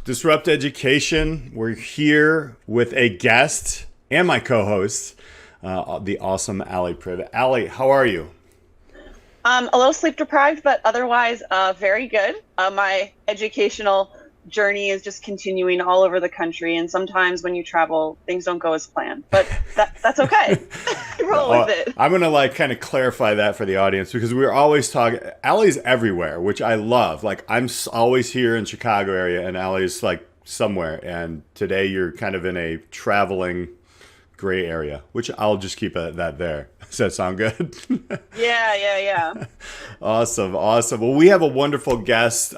Disrupt Education. We're here with a guest and my co-host, the awesome Alli Privitt. Alli, how are you? A little sleep deprived, but otherwise very good. My educational journey is just continuing all over the country, and sometimes when you travel, things don't go as planned, but that's okay. Roll with it. I'm going to kind of clarify that for the audience because we're always talking, Alli's everywhere, which I love. I'm always here in Chicago area and Alli's somewhere. And today you're kind of in a traveling gray area, which I'll just keep that there. Does that sound good? Yeah. Awesome. Well, we have a wonderful guest.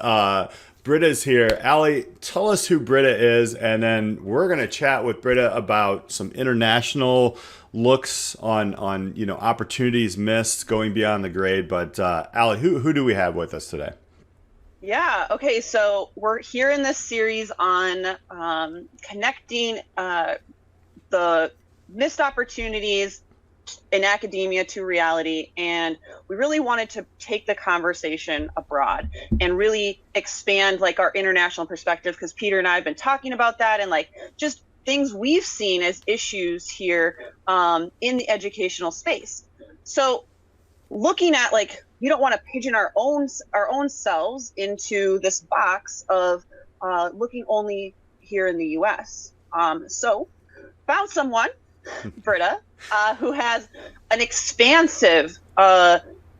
Britta's here. Alli, tell us who Britta is, and then we're going to chat with Britta about some international looks on opportunities missed going beyond the grade. But Alli, who do we have with us today? Yeah. Okay. So we're here in this series on connecting the missed opportunities in academia to reality, and we really wanted to take the conversation abroad and really expand our international perspective, because Peter and I have been talking about that and just things we've seen as issues here in the educational space. So looking at we don't want to pigeon our own selves into this box of looking only here in the US. So found someone, Britta, who has an expansive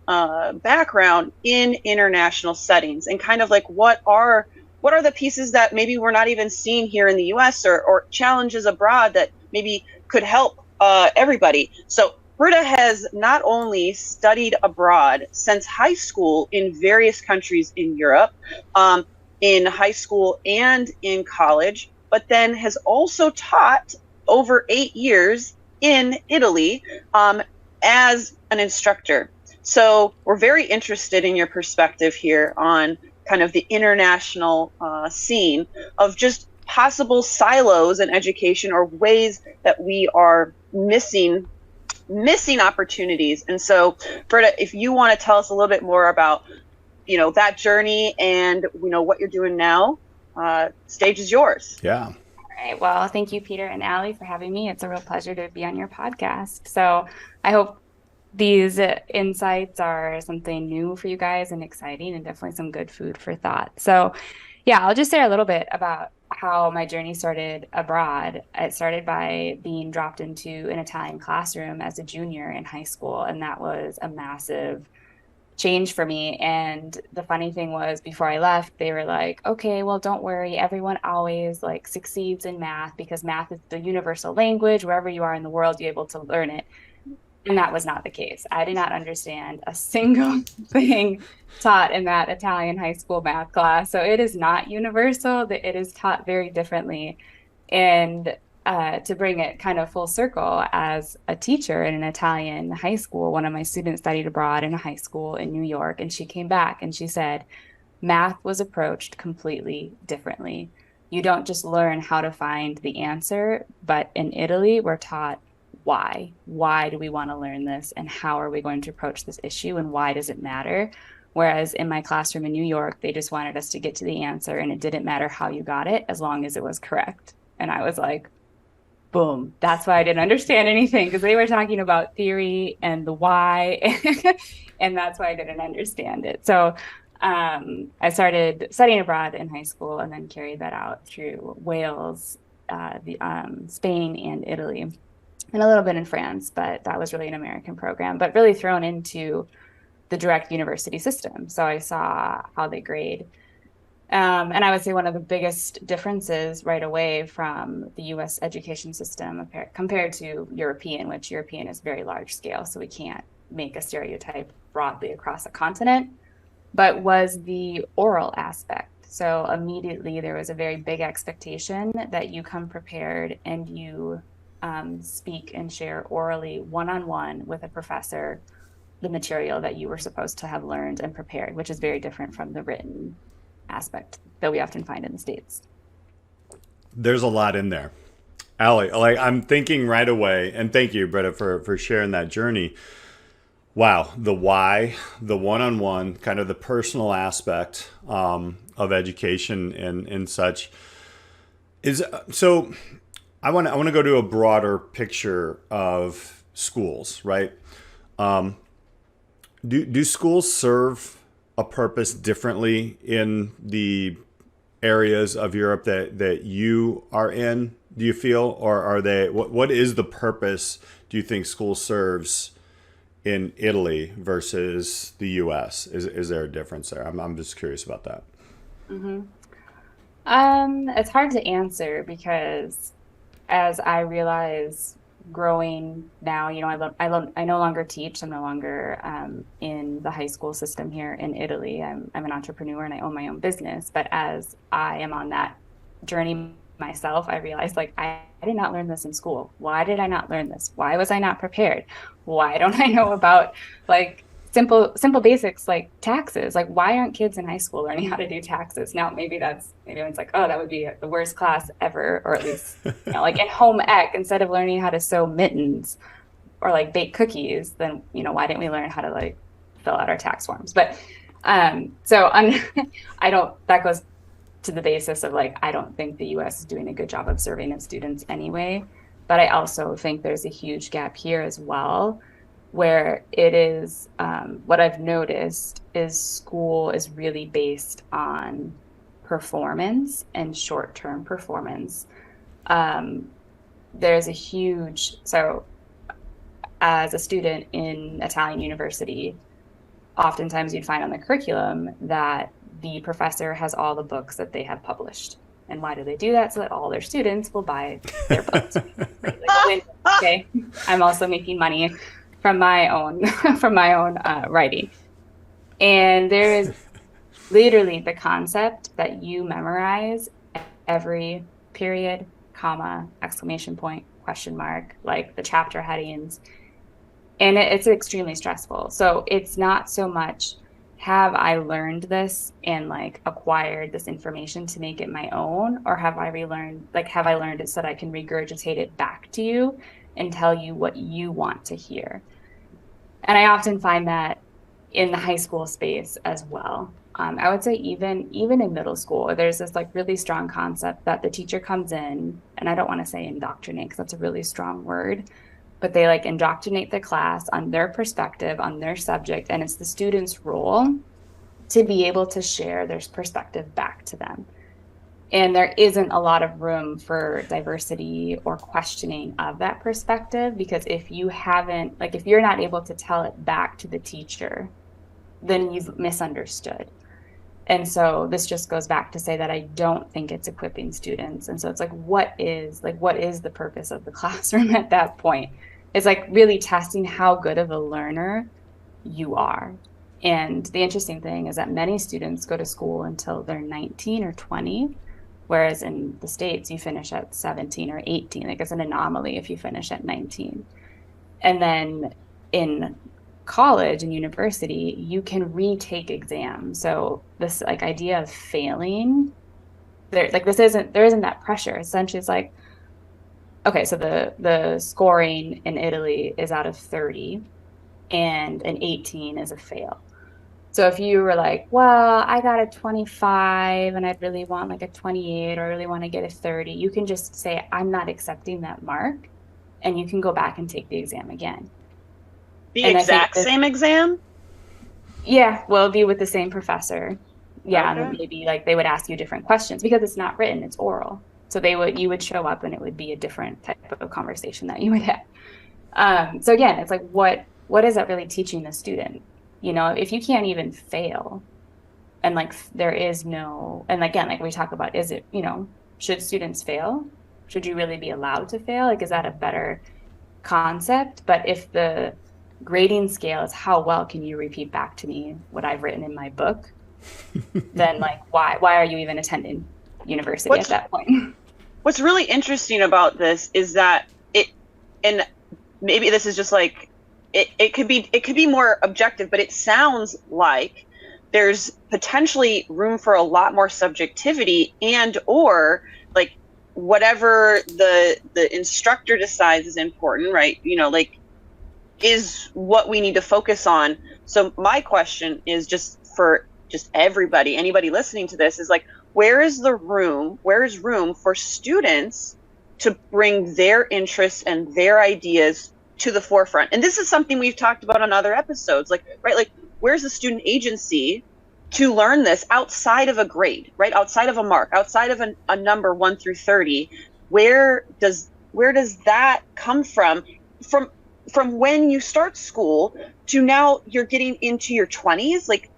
background in international settings, and kind of what are the pieces that maybe we're not even seeing here in the US, or challenges abroad that maybe could help everybody. So Britta has not only studied abroad since high school in various countries in Europe, in high school and in college, but then has also taught over 8 years in Italy as an instructor. So we're very interested in your perspective here on kind of the international scene of just possible silos in education, or ways that we are missing opportunities. And so, Britta, if you want to tell us a little bit more about that journey and what you're doing now, stage is yours. Yeah. All right. Well, thank you, Peter and Alli, for having me. It's a real pleasure to be on your podcast. So I hope these insights are something new for you guys and exciting, and definitely some good food for thought. So yeah, I'll just say a little bit about how my journey started abroad. It started by being dropped into an Italian classroom as a junior in high school, and that was a massive change for me. And the funny thing was, before I left, they were like, okay, well, don't worry, everyone always succeeds in math, because math is the universal language. Wherever you are in the world, you're able to learn it. And that was not the case. I did not understand a single thing taught in that Italian high school math class. So it is not universal, that it is taught very differently. And to bring it kind of full circle, as a teacher in an Italian high school, one of my students studied abroad in a high school in New York, and she came back and she said, math was approached completely differently. You don't just learn how to find the answer, but in Italy, we're taught why. Why do we want to learn this? And how are we going to approach this issue? And why does it matter? Whereas in my classroom in New York, they just wanted us to get to the answer, and it didn't matter how you got it as long as it was correct. And I was like, boom, that's why I didn't understand anything, because they were talking about theory and the why, and that's why I didn't understand it. So I started studying abroad in high school, and then carried that out through Wales, Spain, and Italy, and a little bit in France, but that was really an American program, but really thrown into the direct university system. So I saw how they grade. And I would say one of the biggest differences right away from the US education system compared to European, which European is very large scale, so we can't make a stereotype broadly across a continent, but was the oral aspect. So immediately there was a very big expectation that you come prepared and you speak and share orally one-on-one with a professor the material that you were supposed to have learned and prepared, which is very different from the written aspect that we often find in the States. There's a lot in there. Alli, I'm thinking right away, and thank you, Britta, for sharing that journey. Wow, the why, the one-on-one, kind of the personal aspect of education and such. Is so I want to go to a broader picture of schools, right? Do schools serve a purpose differently in the areas of Europe that you are in? Do you feel, or are they? What is the purpose? Do you think school serves in Italy versus the U.S.? Is there a difference there? I'm just curious about that. Hmm. It's hard to answer because as I realize growing now, I no longer teach. I'm no longer in the high school system here in Italy. I'm an entrepreneur and I own my own business. But as I am on that journey myself, I realized like I did not learn this in school. Why did I not learn this? Why was I not prepared? Why don't I know about like simple basics like taxes? Like why aren't kids in high school learning how to do taxes? Now maybe it's like, oh, that would be the worst class ever, or at least like in home ec, instead of learning how to sew mittens or like bake cookies, then why didn't we learn how to like fill out our tax forms? But I don't, that goes to the basis of like, I don't think the US is doing a good job of serving its students anyway. But I also think there's a huge gap here as well, where it is, what I've noticed is school is really based on performance and short-term performance. There's a huge, so as a student in Italian university, oftentimes you'd find on the curriculum that the professor has all the books that they have published. And why do they do that? So that all their students will buy their books. Like, okay, I'm also making money from my own writing. And there is literally the concept that you memorize every period, comma, exclamation point, question mark, like the chapter headings. And it's extremely stressful. So it's not so much, have I learned this and like acquired this information to make it my own, or have I learned it so that I can regurgitate it back to you and tell you what you want to hear. And I often find that in the high school space as well. I would say even in middle school, there's this like really strong concept that the teacher comes in, and I don't want to say indoctrinate because that's a really strong word, but they like indoctrinate the class on their perspective, on their subject, and it's the student's role to be able to share their perspective back to them. And there isn't a lot of room for diversity or questioning of that perspective, because if you're not able to tell it back to the teacher, then you've misunderstood. And so this just goes back to say that I don't think it's equipping students. And so it's like, what is the purpose of the classroom at that point? It's like really testing how good of a learner you are. And the interesting thing is that many students go to school until they're 19 or 20, whereas in the States, you finish at 17 or 18. Like it's an anomaly if you finish at 19. And then in college and university, you can retake exams. So this like idea of failing, there isn't that pressure. Essentially, it's like, okay, so the scoring in Italy is out of 30 and an 18 is a fail. So if you were like, well, I got a 25 and I'd really want like a 28, or I really want to get a 30, you can just say, I'm not accepting that mark, and you can go back and take the exam again. The exact same exam? Yeah, well, it'd be with the same professor. Yeah, Okay. and maybe like they would ask you different questions because it's not written, it's oral. So you would show up and it would be a different type of conversation that you would have. So again, it's like, what is that really teaching the student? If you can't even fail, and like there is no, and again, like we talk about, is it, should students fail? Should you really be allowed to fail? Like, is that a better concept? But if the grading scale is how well can you repeat back to me what I've written in my book, then like, why are you even attending university at that point? What's really interesting about this is that and maybe this is just like, it could be more objective, but it sounds like there's potentially room for a lot more subjectivity, and or like whatever the instructor decides is important, right? Like is what we need to focus on. So my question is just for anybody listening to this is like, where is room for students to bring their interests and their ideas to the forefront? And this is something we've talked about on other episodes, like, right, like, where's the student agency to learn this outside of a grade, right? Outside of a mark, outside of a number 1 through 30, where does that come from when you start school to now you're getting into your 20s? Like,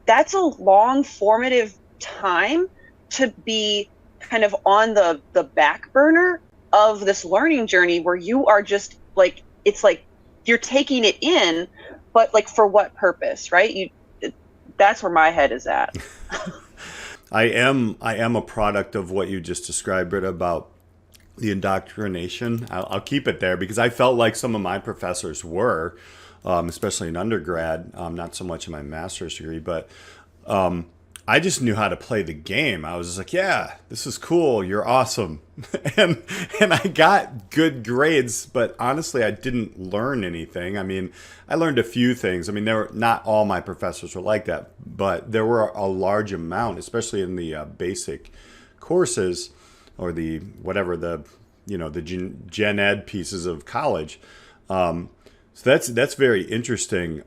that's a long formative time to be kind of on the back burner of this learning journey where you are just like, it's like you're taking it in, but like for what purpose, right? That's where my head is at. I am a product of what you just described, Britta, about the indoctrination. I'll keep it there because I felt like some of my professors were, especially in undergrad, not so much in my master's degree, but I just knew how to play the game. I was just like, yeah, this is cool. You're awesome. and I got good grades, but honestly, I didn't learn anything. I mean, I learned a few things. I mean, not all my professors were like that, but there were a large amount, especially in the basic courses or the gen ed pieces of college. So that's very interesting.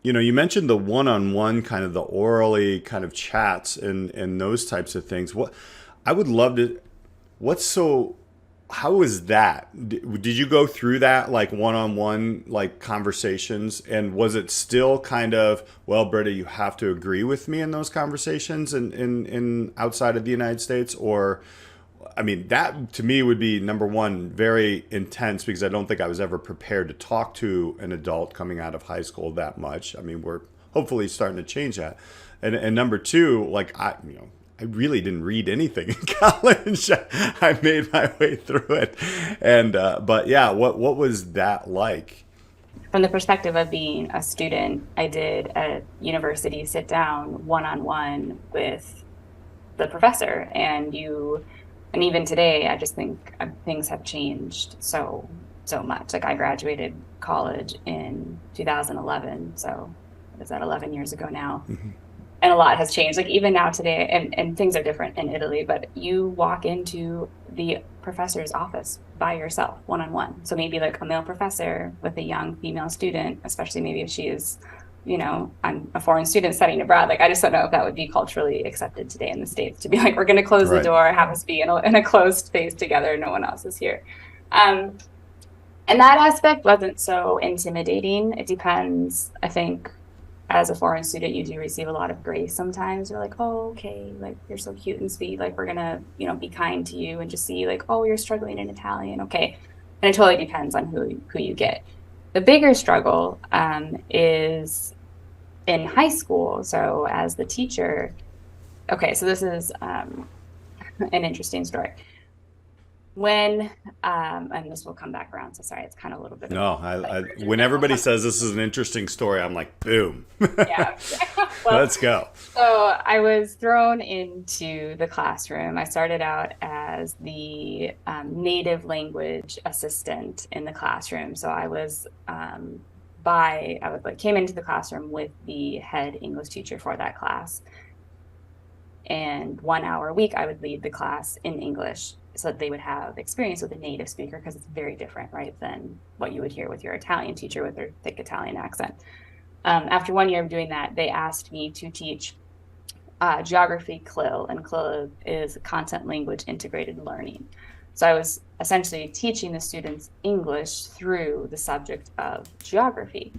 You mentioned the one-on-one kind of the orally kind of chats and those types of things. I would love to, how was that? Did you go through that like one-on-one like conversations, and was it still kind of, well, Britta, you have to agree with me in those conversations in outside of the United States? Or, I mean, that to me would be number one, very intense, because I don't think I was ever prepared to talk to an adult coming out of high school that much. I mean, we're hopefully starting to change that. And number two, like I really didn't read anything in college. I made my way through it. And but yeah, what was that like? From the perspective of being a student, I did at university sit down one-on-one with the professor, and even today, I just think things have changed so much. Like, I graduated college in 2011, so is that 11 years ago now? Mm-hmm. And a lot has changed. Like, even now today, and things are different in Italy, but you walk into the professor's office by yourself, one-on-one. So maybe like a male professor with a young female student, especially maybe if she is, I'm a foreign student studying abroad. Like, I just don't know if that would be culturally accepted today in the States to be like, we're going to close the door, have us be in a closed space together. No one else is here. And that aspect wasn't so intimidating. It depends. I think as a foreign student, you do receive a lot of grace sometimes. You're like, oh, okay, like, you're so cute and sweet. Like, we're going to, be kind to you, and just see like, oh, you're struggling in Italian. Okay. And it totally depends on who you get. The bigger struggle is in high school. So as the teacher, okay, so this is an interesting story. When, and this will come back around, so sorry, it's kind of a little bit. No, when everybody says this is an interesting story, I'm like, boom. Yeah. Well, let's go. So I was thrown into the classroom. I started out as the native language assistant in the classroom. So I was came into the classroom with the head English teacher for that class. And 1 hour a week, I would lead the class in English, so that they would have experience with a native speaker, because it's very different, right, than what you would hear with your Italian teacher with their thick Italian accent. After 1 year of doing that, they asked me to teach geography CLIL, and CLIL is content language integrated learning. So I was essentially teaching the students English through the subject of geography,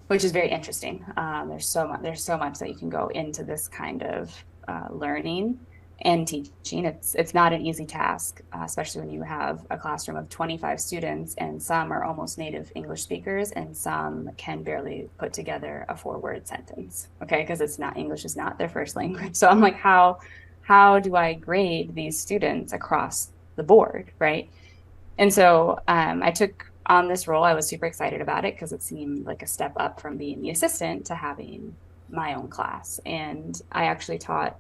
which is very interesting. There's so much that you can go into this kind of learning and teaching. It's not an easy task, especially when you have a classroom of 25 students, and some are almost native English speakers, and some can barely put together a 4-word sentence. Okay, because English is not their first language. So I'm like, how do I grade these students across the board, right? And so I took on this role. I was super excited about it because it seemed like a step up from being the assistant to having my own class. And I actually taught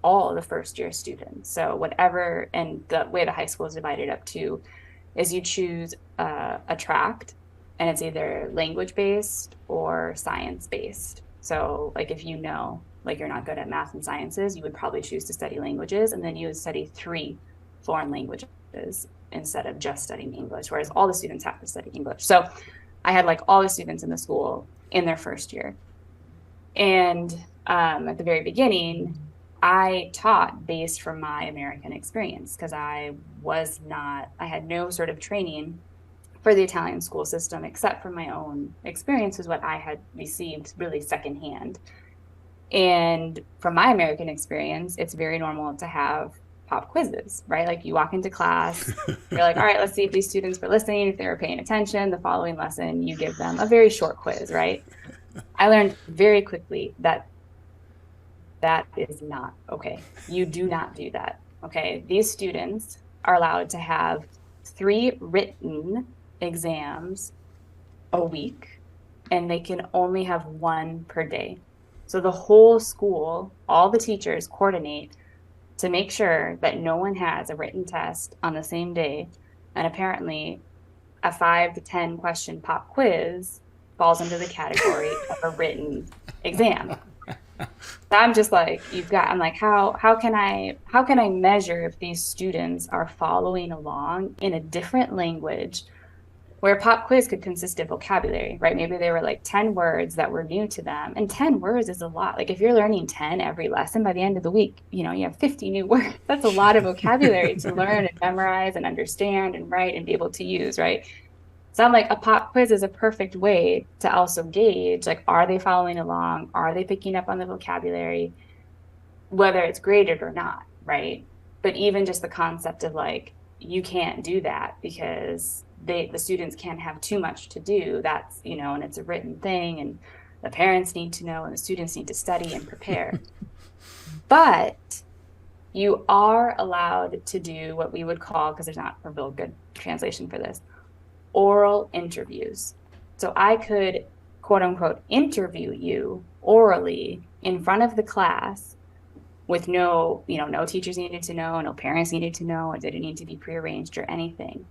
all the first year students. So whatever, and the way the high school is divided up too, is you choose a tract, and it's either language based or science based. So like, if like you're not good at math and sciences, you would probably choose to study languages, and then you would study 3 foreign languages instead of just studying English, whereas all the students have to study English. So I had like all the students in the school in their first year. And at the very beginning, I taught based from my American experience, because I had no sort of training for the Italian school system except for my own experience, was what I had received really secondhand. And from my American experience, it's very normal to have pop quizzes, right? Like you walk into class, you're like, all right, let's see if these students were listening, if they were paying attention. The following lesson, you give them a very short quiz, right? I learned very quickly that is not okay. You do not do that, okay? These students are allowed to have 3 written exams a week, and they can only have 1 per day. So the whole school, all the teachers coordinate to make sure that no one has a written test on the same day. And apparently a 5 to 10 question pop quiz falls under the category of a written exam. So I'm just like, I'm like, how can I measure if these students are following along in a different language, where a pop quiz could consist of vocabulary, right? Maybe they were like 10 words that were new to them, and 10 words is a lot. Like if you're learning 10 every lesson, by the end of the week, you have 50 new words. That's a lot of vocabulary to learn and memorize and understand and write and be able to use, right? So I'm like, a pop quiz is a perfect way to also gauge, like, are they following along? Are they picking up on the vocabulary, whether it's graded or not, right? But even just the concept of like, you can't do that because the students can't have too much to do. That's, and it's a written thing, and the parents need to know, and the students need to study and prepare. But you are allowed to do what we would call, because there's not a real good translation for this, oral interviews. So I could, quote unquote, interview you orally in front of the class with no teachers needed to know, no parents needed to know, it didn't need to be prearranged or anything.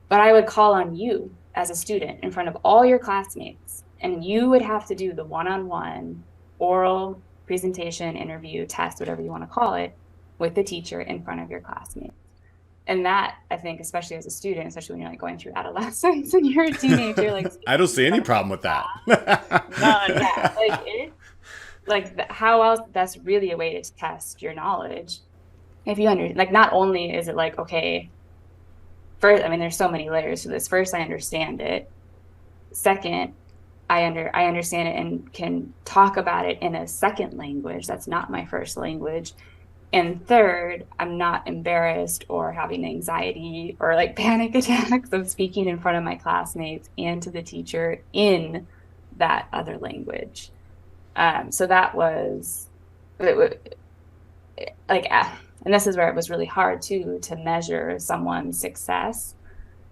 But I would call on you as a student in front of all your classmates, and you would have to do the one-on-one oral presentation, interview, test, whatever you want to call it, with the teacher in front of your classmates. And that, I think, especially as a student, especially when you're like going through adolescence and you're a teenager, like I don't see any problem with that. None. How else? That's really a way to test your knowledge. If you not only is it like, okay, first, there's so many layers to this. First, I understand it. Second, I understand it and can talk about it in a second language that's not my first language. And third, I'm not embarrassed or having anxiety or like panic attacks of speaking in front of my classmates and to the teacher in that other language. So that was like, and this is where it was really hard too, to measure someone's success,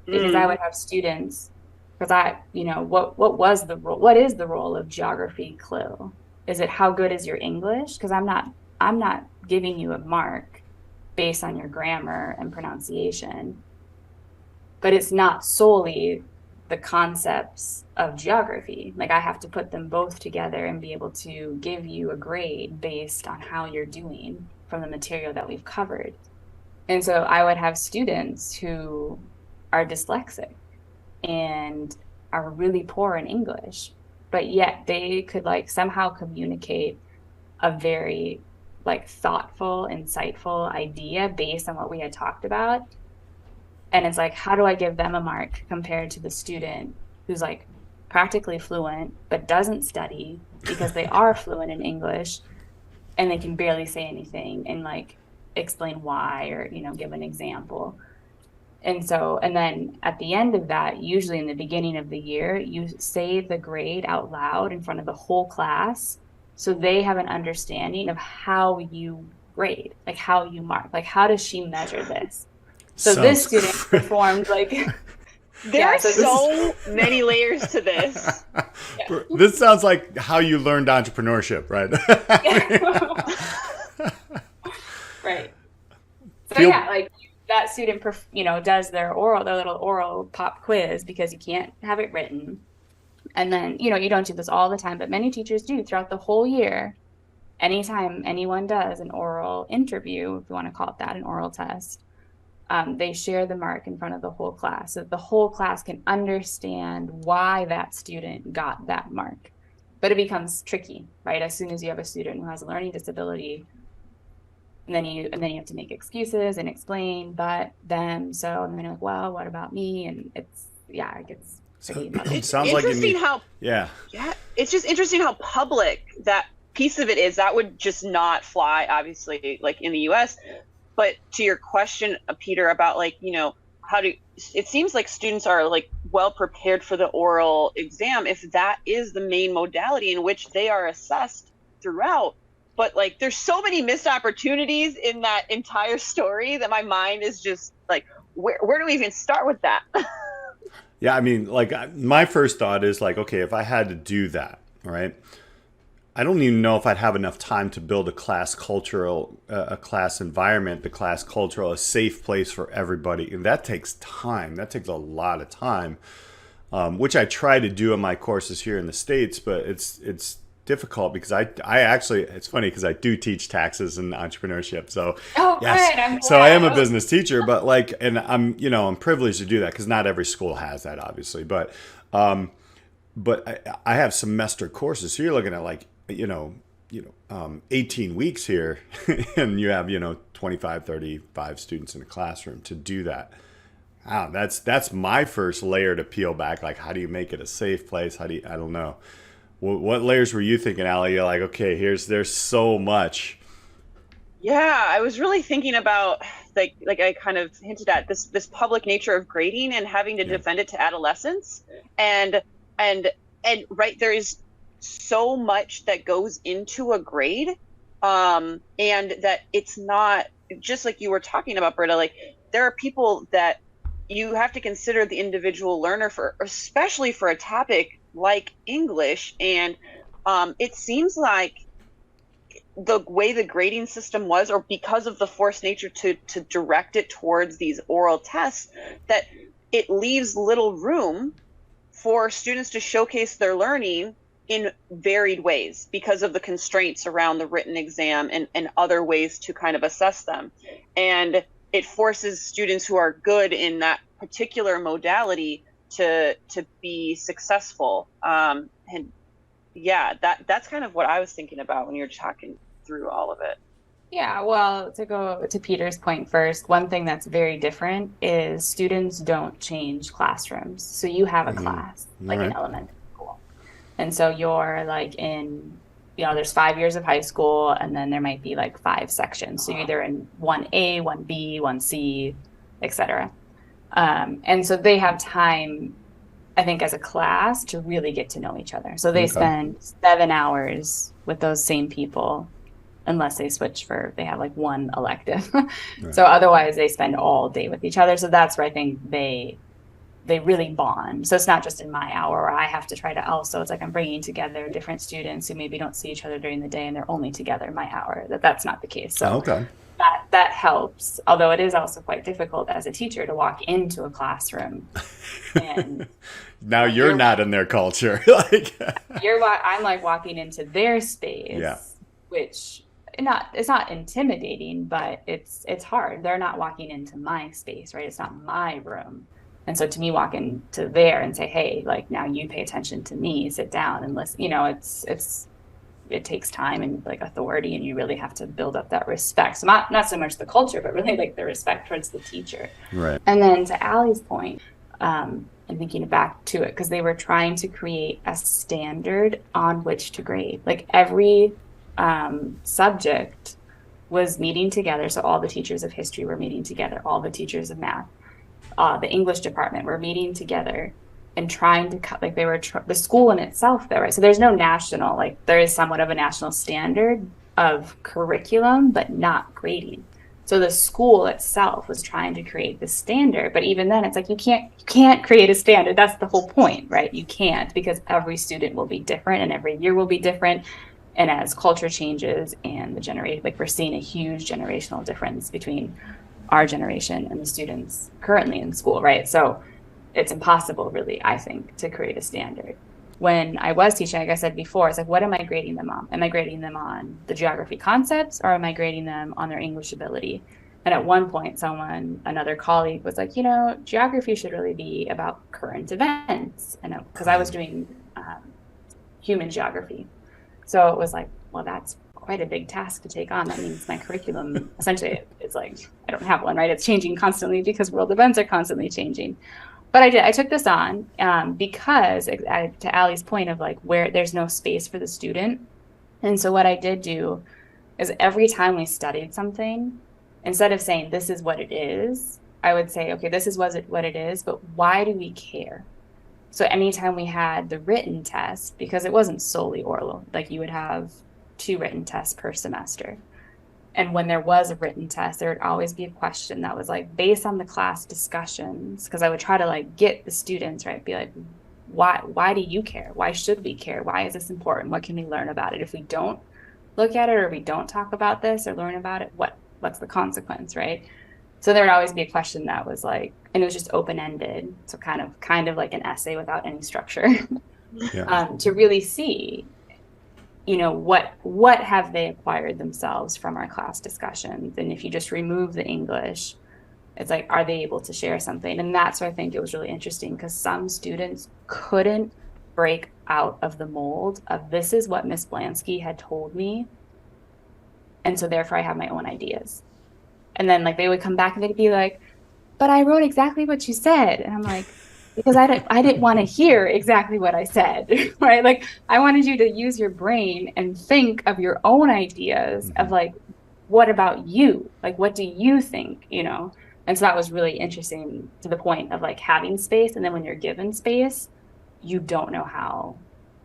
because I would have students, because what is the role of geography CLIL? Is it how good is your English? Because I'm not giving you a mark based on your grammar and pronunciation, but it's not solely the concepts of geography. Like I have to put them both together and be able to give you a grade based on how you're doing from the material that we've covered. And so I would have students who are dyslexic and are really poor in English, but yet they could like somehow communicate a very like thoughtful, insightful idea based on what we had talked about. And it's like, how do I give them a mark compared to the student who's like practically fluent, but doesn't study because they are fluent in English and they can barely say anything and like explain why or, give an example. And then at the end of that, usually in the beginning of the year, you say the grade out loud in front of the whole class, so they have an understanding of how you grade, like how you mark, like how does she measure this? So this student performed like there are so many layers to this. Yeah. This sounds like how you learned entrepreneurship, right? Right. So like that student, does their little oral pop quiz because you can't have it written. And then, you don't do this all the time, but many teachers do throughout the whole year. anytime anyone does an oral interview, if you want to call it that, an oral test, they share the mark in front of the whole class so that the whole class can understand why that student got that mark. But it becomes tricky, right? As soon as you have a student who has a learning disability, and then you have to make excuses and explain, but them. So and then like, well, what about me? And it gets tricky. It sounds like yeah, it's just interesting how public that piece of it is. That would just not fly, obviously, like in the U.S. But to your question, Peter, about like, it seems like students are like well prepared for the oral exam if that is the main modality in which they are assessed throughout. But like, there's so many missed opportunities in that entire story that my mind is just like, where do we even start with that? Yeah, I mean, like my first thought is like, okay, if I had to do that, right? I don't even know if I'd have enough time to build a class cultural, a class environment, a safe place for everybody. And that takes time. That takes a lot of time, which I try to do in my courses here in the States, but it's difficult because I actually, it's funny because I do teach taxes and entrepreneurship. So yes, good. So I am a business teacher, but like, and I'm privileged to do that because not every school has that, obviously. But I have semester courses. So you're looking at like, 18 weeks here and you have, 25, 35 students in a classroom to do that. Wow, that's my first layer to peel back. Like, how do you make it a safe place? I don't know. What layers were you thinking, Alli? You're like, okay, there's so much. Yeah, I was really thinking about like I kind of hinted at this public nature of grading and having to defend it to adolescents. And right, there is so much that goes into a grade, and that it's not just like you were talking about, Britta. Like, there are people that you have to consider the individual learner for, especially for a topic like English. And it seems like the way the grading system was, or because of the forced nature to direct it towards these oral tests, that it leaves little room for students to showcase their learning in varied ways because of the constraints around the written exam and other ways to kind of assess them. And it forces students who are good in that particular modality to be successful. And yeah, that's kind of what I was thinking about when you're talking through all of it. Yeah, well, to go to Peter's point first, one thing that's very different is students don't change classrooms. So you have a class, like in elementary school. And so you're like in, there's 5 years of high school, and then there might be like 5 sections. So you're either in 1A, 1B, 1C, etc. And so they have time, I think, as a class to really get to know each other. So they spend 7 hours with those same people, unless they switch they have like one elective. So otherwise they spend all day with each other. So that's where I think they really bond. So it's not just in my hour, or I have to try to also, it's like I'm bringing together different students who maybe don't see each other during the day and they're only together in my hour. That's not the case. So that helps. Although it is also quite difficult as a teacher to walk into a classroom and now you're not in their culture. I'm like walking into their space, which it's not intimidating, but it's hard. They're not walking into my space, right? It's not my room. And so to me, walk into there and say, hey, like, now you pay attention to me, sit down and listen, it takes time and like authority, and you really have to build up that respect. So not so much the culture, but really like the respect towards the teacher. Right. And then to Alli's point, and thinking back to it, because they were trying to create a standard on which to grade. Like every subject was meeting together. So all the teachers of history were meeting together, all the teachers of math, the English department were meeting together and trying to cut, like they were the school in itself though, right? So there's no national, like there is somewhat of a national standard of curriculum, but not grading. So the school itself was trying to create the standard, but even then it's like you can't create a standard. That's the whole point, right? You can't, because every student will be different and every year will be different. And as culture changes and the generation, like we're seeing a huge generational difference between our generation and the students currently in school, right? So it's impossible, really, I think, to create a standard. when I was teaching, like I said before, it's like, what am I grading them on? Am I grading them on the geography concepts, or am I grading them on their English ability? And at one point, another colleague was like, geography should really be about current events. And because I was doing human geography. So it was like, well, that's quite a big task to take on. That means my curriculum, essentially, it's like, I don't have one, right? It's changing constantly because world events are constantly changing. But I took this on because, to Alli's point of like where there's no space for the student. And so what I did do is every time we studied something, instead of saying this is what it is, I would say, okay, this is what it is, but why do we care? So anytime we had the written test, because it wasn't solely oral, like you would have 2 written tests per semester. And when there was a written test, there would always be a question that was like based on the class discussions, because I would try to like get the students, right? Be like, why do you care? Why should we care? Why is this important? What can we learn about it? If we don't look at it, or we don't talk about this or learn about it, what's the consequence, right? So there would always be a question that was like, and it was just open-ended. So kind of like an essay without any structure. Yeah. To really see, what have they acquired themselves from our class discussions? And if you just remove the English, it's like, are they able to share something? And that's where I think it was really interesting, because some students couldn't break out of the mold of this is what Miss Blansky had told me. And so therefore I have my own ideas. And then like they would come back and they'd be like, but I wrote exactly what you said. And I'm like, because I didn't want to hear exactly what I said, right? Like I wanted you to use your brain and think of your own ideas of like, what about you? Like, what do you think, And so that was really interesting, to the point of like having space. And then when you're given space, you don't know how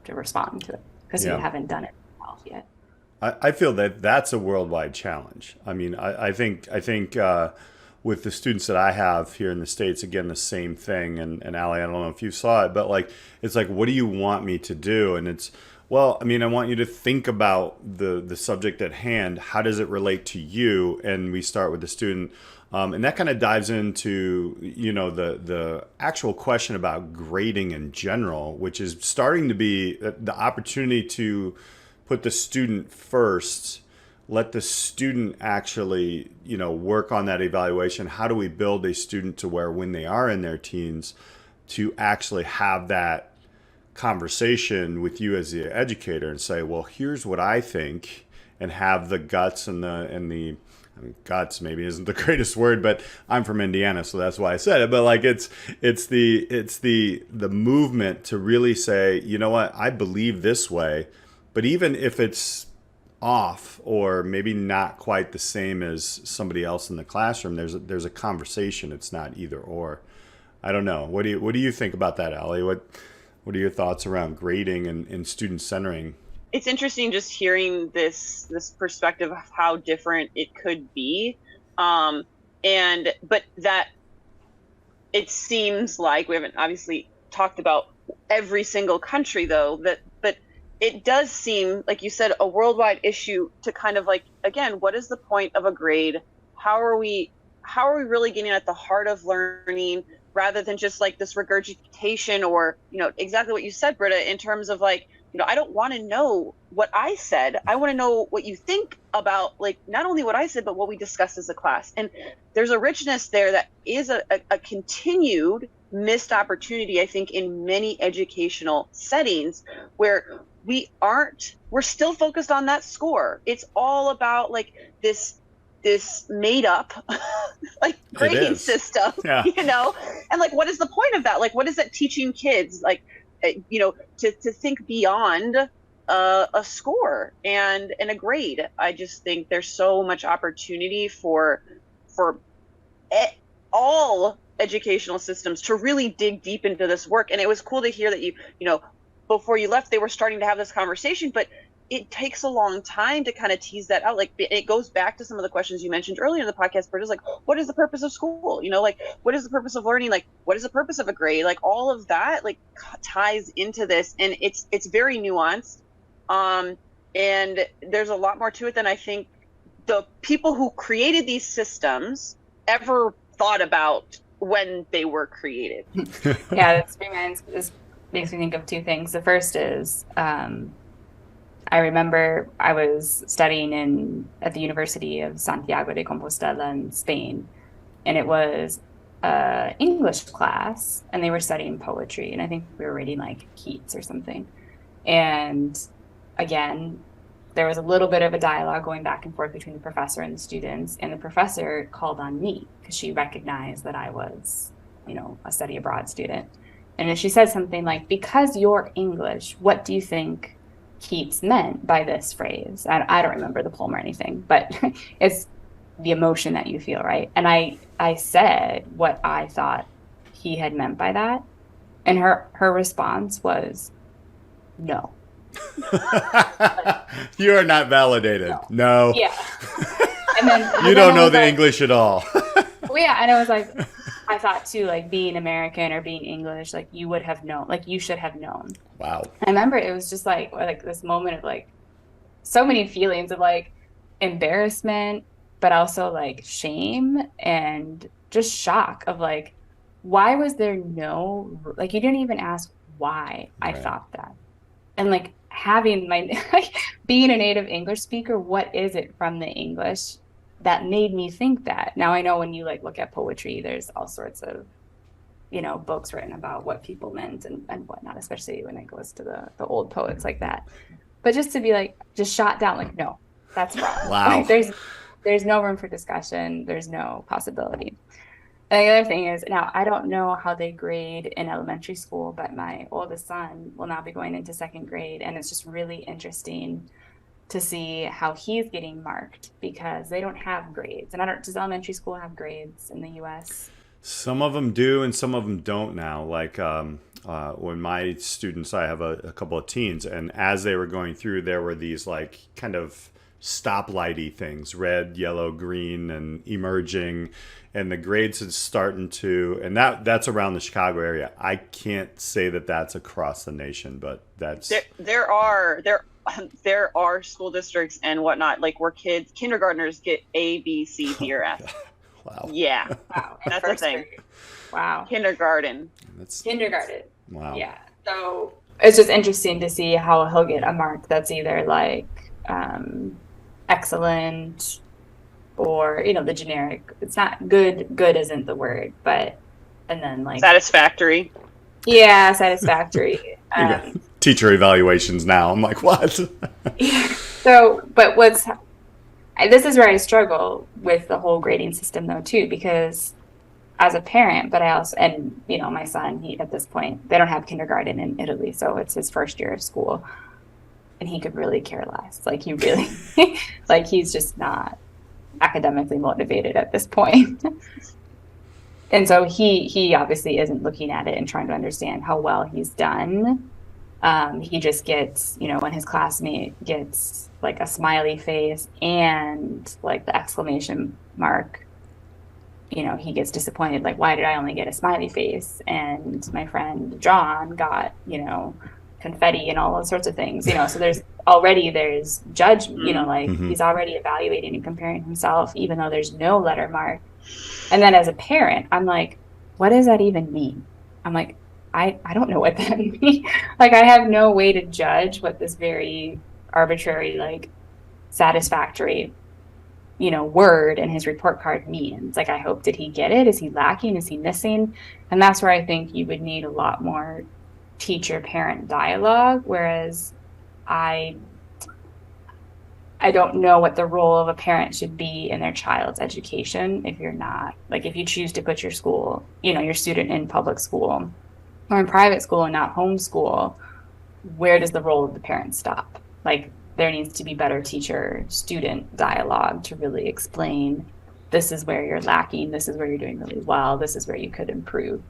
to respond to it because you haven't done it yourself yet. I feel that that's a worldwide challenge. I mean, I think with the students that I have here in the States, again, the same thing. And Alli, I don't know if you saw it, but like, it's like, what do you want me to do? And it's, well, I mean, I want you to think about the subject at hand. How does it relate to you? And we start with the student. And that kind of dives into, the actual question about grading in general, which is starting to be the opportunity to put the student first, let the student actually, work on that evaluation. How do we build a student to where when they are in their teens to actually have that conversation with you as the educator and say, well, here's what I think, and have the guts and the I mean, guts maybe isn't the greatest word, but I'm from Indiana, so that's why I said it. But like it's the movement to really say, you know what, I believe this way, but even if it's off or maybe not quite the same as somebody else in the classroom, there's a conversation. It's not either or. I don't know. What do you think about that, Alli? What are your thoughts around grading and student centering? It's interesting just hearing this perspective of how different it could be, but that it seems like we haven't obviously talked about every single country though, but it does seem, like you said, a worldwide issue to kind of like, again, what is the point of a grade? How are we really getting at the heart of learning, rather than just like this regurgitation or, exactly what you said, Britta, in terms of like, I don't want to know what I said. I want to know what you think about, like, not only what I said, but what we discussed as a class. And there's a richness there that is a continued missed opportunity, I think, in many educational settings where we're still focused on that score. It's all about like this made up like grading system, and like, what is the point of that? Like, what is that teaching kids? Like, to think beyond a score and a grade. I just think there's so much opportunity for all educational systems to really dig deep into this work. And it was cool to hear that you before you left, they were starting to have this conversation, but it takes a long time to kind of tease that out. Like, it goes back to some of the questions you mentioned earlier in the podcast, Britta, like, what is the purpose of school? Like, what is the purpose of learning? Like, what is the purpose of a grade? Like, all of that, like, ties into this, and it's very nuanced. And there's a lot more to it than I think the people who created these systems ever thought about when they were created. Yeah, this reminds me, makes me think of two things. The first is I remember I was studying at the University of Santiago de Compostela in Spain, and it was English class, and they were studying poetry, and I think we were reading like Keats or something. And again, there was a little bit of a dialogue going back and forth between the professor and the students, and the professor called on me because she recognized that I was, a study abroad student. And she said something like, because you're English, what do you think Keats meant by this phrase? I don't remember the poem or anything, but it's the emotion that you feel, right? And I said what I thought he had meant by that. And her response was, no. You are not validated. No. Yeah. And then you don't know the English at all. Well, yeah. And I was like, I thought too, like being American or being English, like you would have known, like you should have known. Wow. I remember it was just like this moment of like so many feelings of like embarrassment, but also like shame and just shock of like, why was there no, like you didn't even ask why I thought that. And like having being a native English speaker, what is it from the English that made me think that? Now I know when you like look at poetry, there's all sorts of, books written about what people meant and whatnot, especially when it goes to the old poets like that. But just to be like, just shot down, like, no, that's wrong. Wow. Like, there's no room for discussion. There's no possibility. And the other thing is, now I don't know how they grade in elementary school, but my oldest son will now be going into second grade. And it's just really interesting to see how he's getting marked because they don't have grades. And does elementary school have grades in the US? Some of them do, and some of them don't now. Like when my students, I have a couple of teens, and as they were going through, there were these like kind of stoplighty things, red, yellow, green, and emerging, and the grades is starting to, and that's around the Chicago area. I can't say that that's across the nation, but that's there are school districts and whatnot like where kindergartners get A, B, C, D, or F. Wow. Yeah. Wow. That's the thing. Grade. Wow. Kindergarten. Kindergarten. Wow. Yeah. So it's just interesting to see how he'll get a mark that's either like excellent or, the generic. It's not good. Good isn't the word, and then like satisfactory. Yeah, satisfactory. Teacher evaluations now. I'm like, what? Yeah. So, but this is where I struggle with the whole grading system though too, because as a parent, but I also, and my son, he at this point, they don't have kindergarten in Italy, so it's his first year of school, and he could really care less. Like he really, like he's just not academically motivated at this point. And so he obviously isn't looking at it and trying to understand how well he's done. He just gets, when his classmate gets like a smiley face and like the exclamation mark, he gets disappointed. Like, why did I only get a smiley face? And my friend John got, confetti and all those sorts of things, so there's judgment, he's already evaluating and comparing himself, even though there's no letter mark. And then as a parent, I'm like, what does that even mean? I'm like, I don't know what that means. Like, I have no way to judge what this very arbitrary, like satisfactory, word in his report card means. Like, I hope, did he get it? Is he lacking? Is he missing? And that's where I think you would need a lot more teacher-parent dialogue, whereas I don't know what the role of a parent should be in their child's education if you choose to put your school, your student in public school or in private school and not homeschool, where does the role of the parent stop? Like, there needs to be better teacher-student dialogue to really explain, this is where you're lacking, this is where you're doing really well, this is where you could improve,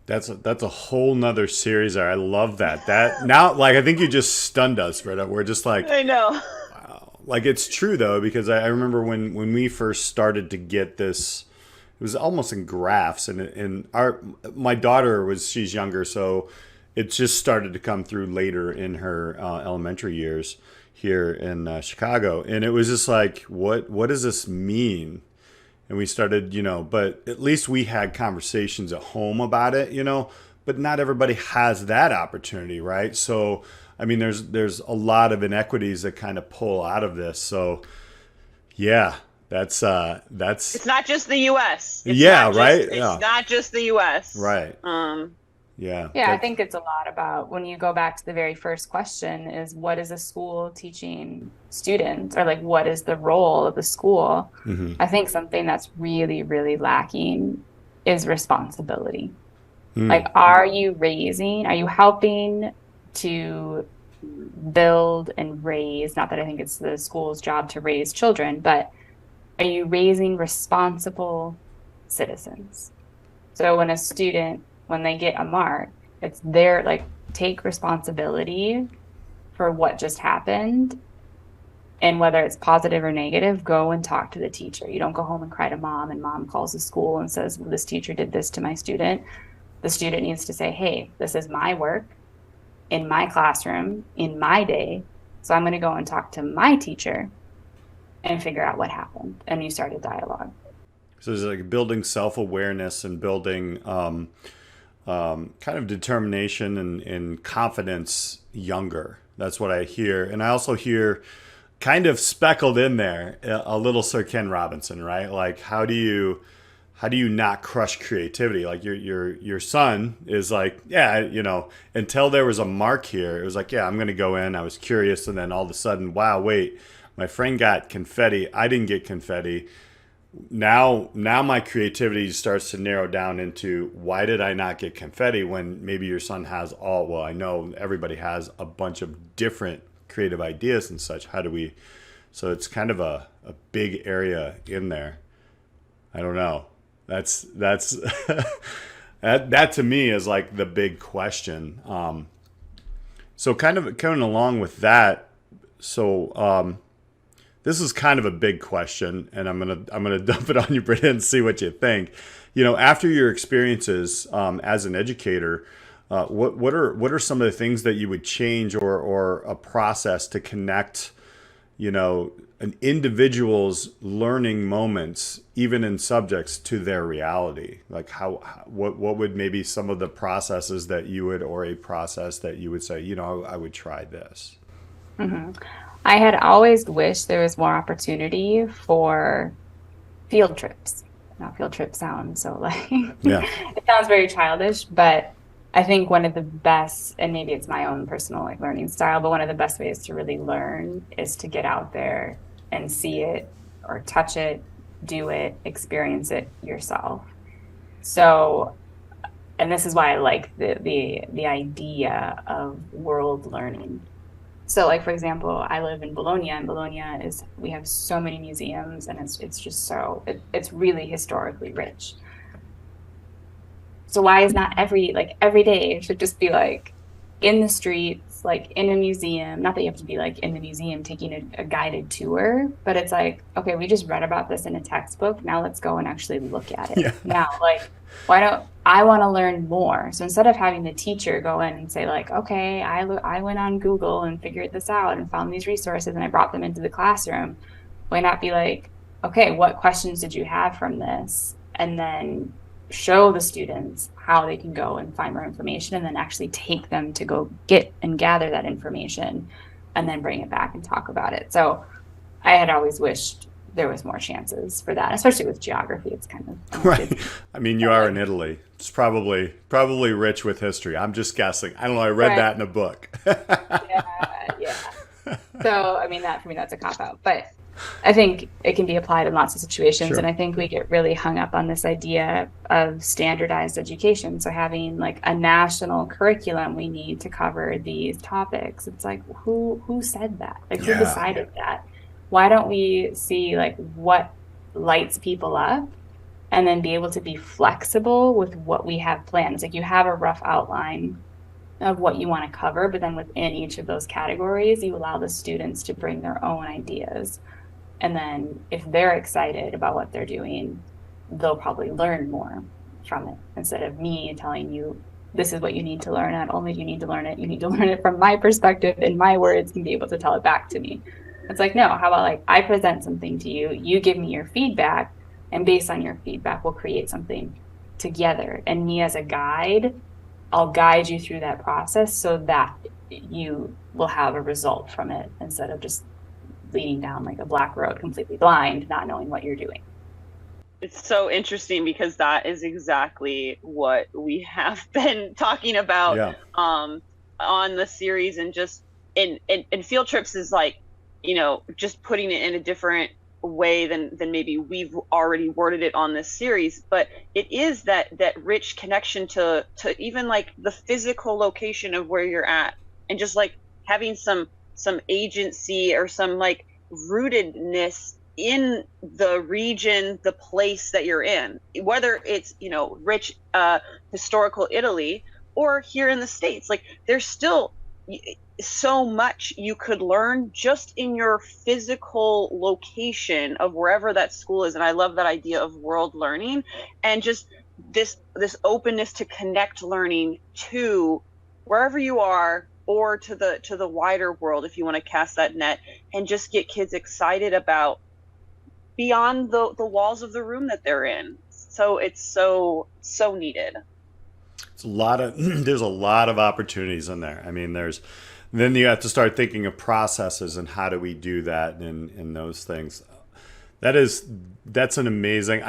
That's a whole nother series there. I love that. Now, like, I think you just stunned us, Britta. We're just like, I know. Wow. Like, it's true though, because I remember when we first started to get this, it was almost in graphs, and my daughter she's younger, so it just started to come through later in her elementary years here in Chicago, and it was just like, what does this mean? And we started, but at least we had conversations at home about it, but not everybody has that opportunity, right? So, I mean, there's a lot of inequities that kind of pull out of this. So, yeah, that's It's not just the U.S. right? It's not just the U.S. Right. Yeah, I think it's a lot about when you go back to the very first question is what is a school teaching students, or like what is the role of the school? Mm-hmm. I think something that's really, really lacking is responsibility. Like, are you helping to build and raise, not that I think it's the school's job to raise children, but are you raising responsible citizens? So when they get a mark, it's their, like, take responsibility for what just happened. And whether it's positive or negative, go and talk to the teacher. You don't go home and cry to mom, and mom calls the school and says, well, this teacher did this to my student. The student needs to say, hey, this is my work in my classroom, in my day. So I'm going to go and talk to my teacher and figure out what happened. And you start a dialogue. So it's like building self-awareness and building kind of determination and confidence younger. That's what I hear. And I also hear kind of speckled in there a little Sir Ken Robinson, right? Like, how do you not crush creativity? Like your son is like, yeah, until there was a mark here, it was like, yeah, I'm going to go in. I was curious. And then all of a sudden, wow, wait, my friend got confetti. I didn't get confetti. Now my creativity starts to narrow down into, why did I not get confetti when maybe your son has I know everybody has a bunch of different creative ideas and such. So it's kind of a big area in there. I don't know. That's that to me is like the big question. So kind of coming along with that. So this is kind of a big question, and I'm gonna dump it on you, Britta, and see what you think. After your experiences as an educator, what are some of the things that you would change, or a process to connect, an individual's learning moments, even in subjects, to their reality? Like what would maybe some of the processes that you would, or a process that you would say, I would try this. Mm-hmm. I had always wished there was more opportunity for field trips. Now, field trips sound so like, yeah, it sounds very childish, but I think one of the best, and maybe it's my own personal learning style, but one of the best ways to really learn is to get out there and see it, or touch it, do it, experience it yourself. So, and this is why I like the idea of world learning. So, like, for example, I live in Bologna, and we have so many museums, and it's just it's really historically rich. So why is not every day it should just be like in the streets, like in a museum? Not that you have to be like in the museum taking a guided tour, but it's like, okay, we just read about this in a textbook. Now let's go and actually look at it. Yeah. Now, like, why don't I want to learn more? So instead of having the teacher go in and say like, okay, I went on Google and figured this out and found these resources and I brought them into the classroom, why not be like, okay, what questions did you have from this? And then show the students how they can go and find more information, and then actually take them to go get and gather that information and then bring it back and talk about it. So I had always wished there was more chances for that, especially with geography. It's kind of right. I mean, you are in Italy. It's probably rich with history. I'm just guessing. I don't know. I read that in a book. yeah. So, I mean, for me, that's a cop-out. But I think it can be applied in lots of situations. Sure. And I think we get really hung up on this idea of standardized education. So having like a national curriculum, we need to cover these topics. It's like, who said that? Like, who decided that? Why don't we see like what lights people up, and then be able to be flexible with what we have planned? It's like you have a rough outline of what you want to cover, but then within each of those categories, you allow the students to bring their own ideas. And then if they're excited about what they're doing, they'll probably learn more from it, instead of me telling you, this is what you need to learn. Not only do you need to learn it, you need to learn it from my perspective in my words and be able to tell it back to me. It's like, no, how about like I present something to you, you give me your feedback, and based on your feedback, we'll create something together. And me as a guide I'll guide you through that process so that you will have a result from it instead of just leading down like a black road completely blind, not knowing what you're doing. It's so interesting because that is exactly what we have been talking about Yeah. On the series, and just in field trips is like, just putting it in a different way than maybe we've already worded it on this series. But it is that rich connection to even like the physical location of where you're at, and just like having some agency or some like rootedness in the region, the place that you're in, whether it's, rich historical Italy or here in the States. Like, there's still so much you could learn just in your physical location of wherever that school is. And I love that idea of world learning, and just this openness to connect learning to wherever you are, or to the wider world, if you want to cast that net, and just get kids excited about beyond the walls of the room that they're in. So it's so needed. It's a lot of there's a lot of opportunities in there. I mean, then you have to start thinking of processes and how do we do that and those things. That's an amazing.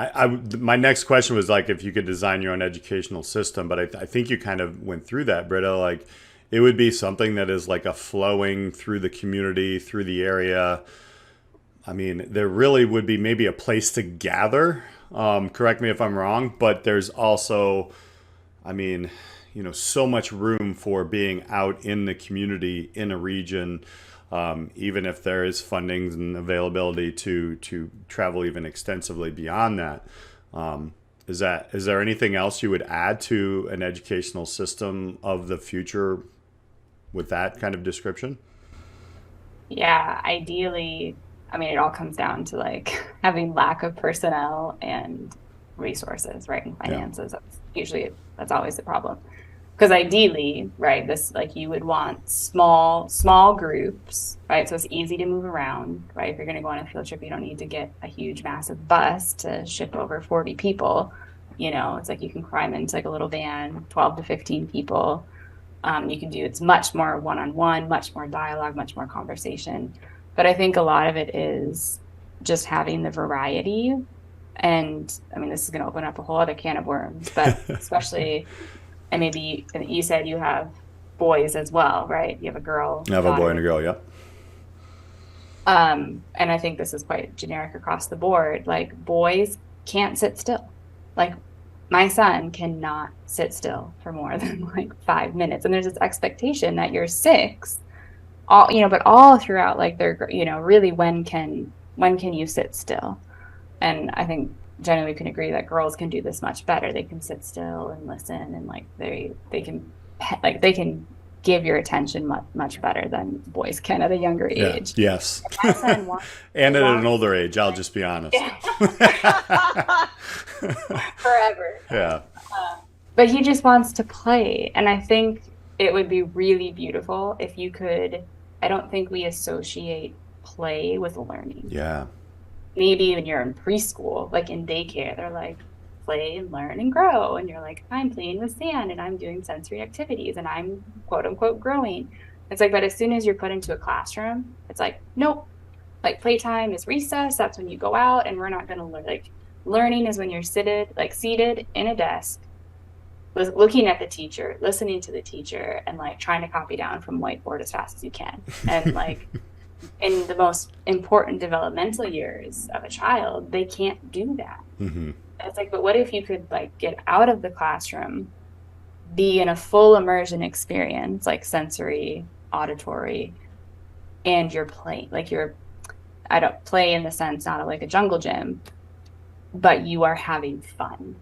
My next question was like if you could design your own educational system, but I think you kind of went through that, Britta. Like it would be something that is like a flowing through the community, through the area. I mean, there really would be maybe a place to gather. Correct me if I'm wrong, but there's also, I mean, so much room for being out in the community in a region, even if there is funding and availability to travel even extensively beyond that. Is there anything else you would add to an educational system of the future with that kind of description? Yeah, ideally, I mean, it all comes down to like having lack of personnel and resources, right? And finances. Yeah. That's always the problem. Because ideally, right, this like you would want small groups, right? So it's easy to move around, right? If you're going to go on a field trip, you don't need to get a huge, massive bus to ship over 40 people. It's like you can cram into like a little van, 12 to 15 people. It's much more one-on-one, much more dialogue, much more conversation. But I think a lot of it is just having the variety. And I mean, this is going to open up a whole other can of worms, but especially, and maybe you said you have boys as well, right? You have a girl. I have a boy and a girl, yeah. And I think this is quite generic across the board. Like boys can't sit still. Like my son cannot sit still for more than like 5 minutes. And there's this expectation that you're 6, but all throughout, like they're, really when can you sit still? And I think generally we can agree that girls can do this much better. They can sit still and listen, and like they can give your attention much better than boys can at a younger age. Yes. And at an older age, I'll just be honest. Forever. Yeah. But he just wants to play. And I think it would be really beautiful if you could. I don't think we associate play with learning. Yeah. Maybe when you're in preschool, like in daycare, they're like, play and learn and grow. And you're like, I'm playing with sand and I'm doing sensory activities and I'm quote unquote growing. It's like, but as soon as you're put into a classroom, it's like, nope, like playtime is recess. That's when you go out, and we're not going to learn. Like learning is when you're seated in a desk, looking at the teacher, listening to the teacher, and like trying to copy down from whiteboard as fast as you can. And like in the most important developmental years of a child, they can't do that. Mm-hmm. It's like, but what if you could like get out of the classroom, be in a full immersion experience, like sensory, auditory, and you're playing, like I don't play in the sense, not like a jungle gym, but you are having fun.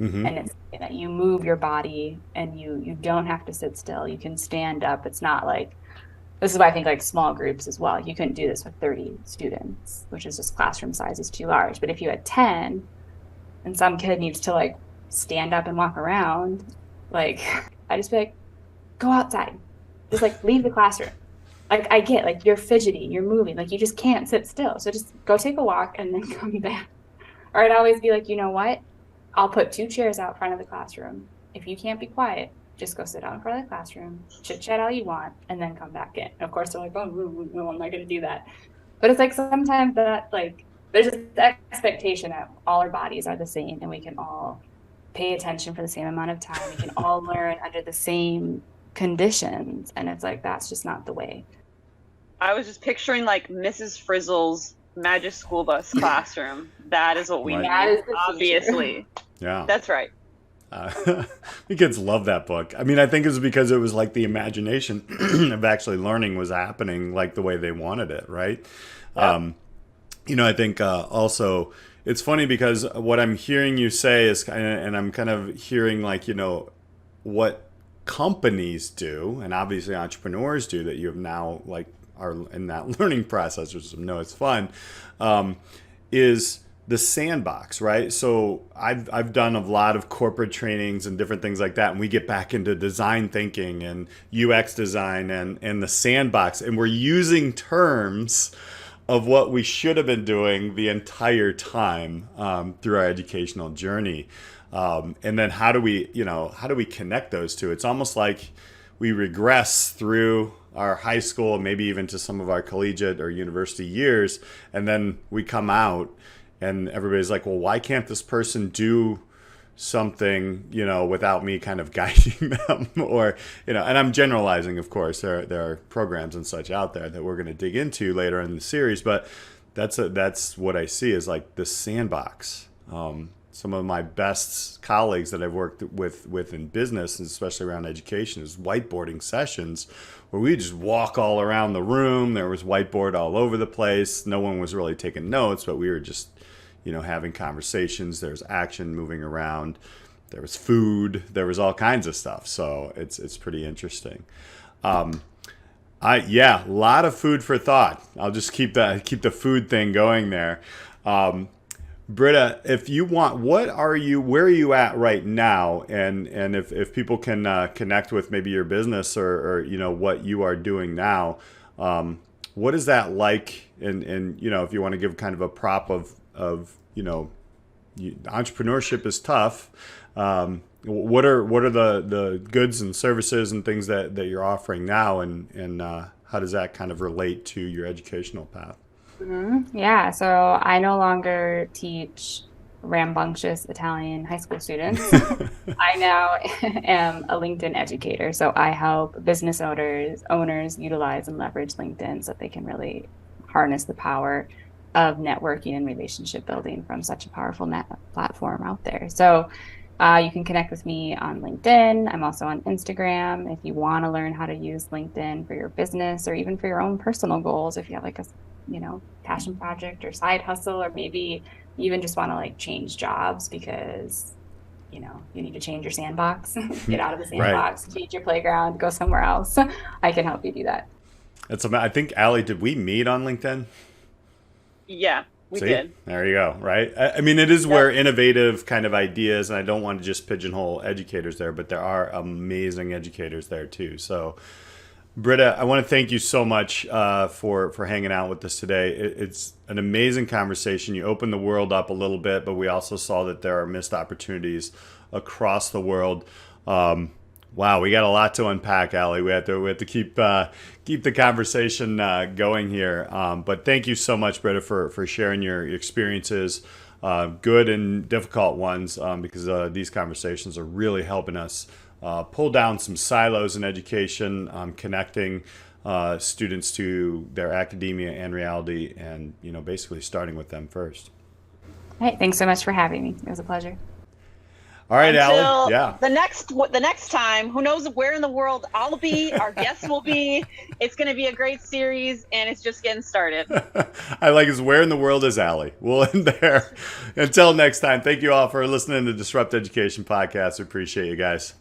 Mm-hmm. And it's that you move your body and you don't have to sit still. You can stand up. It's not like, this is why I think like small groups as well. You couldn't do this with 30 students, which is just classroom size is too large. But if you had 10 and some kid needs to like stand up and walk around, like I just be like, go outside. Just like leave the classroom. Like I get like you're fidgety, you're moving, like you just can't sit still. So just go take a walk and then come back. Or I'd always be like, you know what? I'll put 2 chairs out front of the classroom. If you can't be quiet, just go sit out in front of the classroom, chit chat all you want, and then come back in. And of course, they're like, oh, no, I'm not going to do that. But it's like sometimes that, like, there's this expectation that all our bodies are the same and we can all pay attention for the same amount of time. We can all learn under the same conditions. And it's like, that's just not the way. I was just picturing like Mrs. Frizzle's Magic School Bus classroom. That is what we need, obviously. Yeah. That's right. The kids love that book. I mean, I think it's because it was like the imagination of actually learning was happening like the way they wanted it, right? Yeah. I think also it's funny because what I'm hearing you say is and I'm kind of hearing like, what companies do, and obviously entrepreneurs do that you have now like are in that learning process, which it's fun, is the sandbox, right? So I've done a lot of corporate trainings and different things like that, and we get back into design thinking and UX design and the sandbox, and we're using terms of what we should have been doing the entire time through our educational journey. And then how do we connect those two? It's almost like we regress through our high school, maybe even to some of our collegiate or university years, and then we come out and everybody's like, well, why can't this person do something, without me kind of guiding them? Or, and I'm generalizing, of course, there are programs and such out there that we're going to dig into later in the series, but that's what I see is like this sandbox. Some of my best colleagues that I've worked with in business, and especially around education, is whiteboarding sessions where we just walk all around the room. There was whiteboard all over the place. No one was really taking notes, but we were just, having conversations. There's action moving around. There was food. There was all kinds of stuff. So it's pretty interesting. A lot of food for thought. I'll just keep the food thing going there. Britta, if you want, where are you at right now? And if people can connect with maybe your business or what you are doing now, what is that like? And if you want to give kind of a prop of entrepreneurship is tough. What are the goods and services and things that you're offering now, and how does that kind of relate to your educational path? Mm-hmm. Yeah, so I no longer teach rambunctious Italian high school students. I now am a LinkedIn educator. So I help business owners utilize and leverage LinkedIn so that they can really harness the power of networking and relationship building from such a powerful platform out there. So you can connect with me on LinkedIn. I'm also on Instagram. If you want to learn how to use LinkedIn for your business or even for your own personal goals, if you have like a passion project or side hustle, or maybe you even just want to like change jobs because you need to change your sandbox, get out of the sandbox, right. Change your playground, go somewhere else. I can help you do that. I think, Alli, did we meet on LinkedIn? Yeah, we did. There you go. Right. I mean, it is where innovative kind of ideas, and I don't want to just pigeonhole educators there, but there are amazing educators there too. So Britta, I want to thank you so much for hanging out with us today. It's an amazing conversation. You opened the world up a little bit, but we also saw that there are missed opportunities across the world. Wow, we got a lot to unpack, Alli. We have to keep the conversation going here. But thank you so much, Britta, for sharing your experiences, good and difficult ones, because these conversations are really helping us pull down some silos in education, connecting students to their academia and reality, and basically starting with them first. Hey, thanks so much for having me. It was a pleasure. All right, Alli. Yeah. The next time, who knows where in the world I'll be, our guests will be. It's going to be a great series, and it's just getting started. I like is where in the world is Alli? We'll end there. Until next time, thank you all for listening to the Disrupt Education Podcast. We appreciate you guys.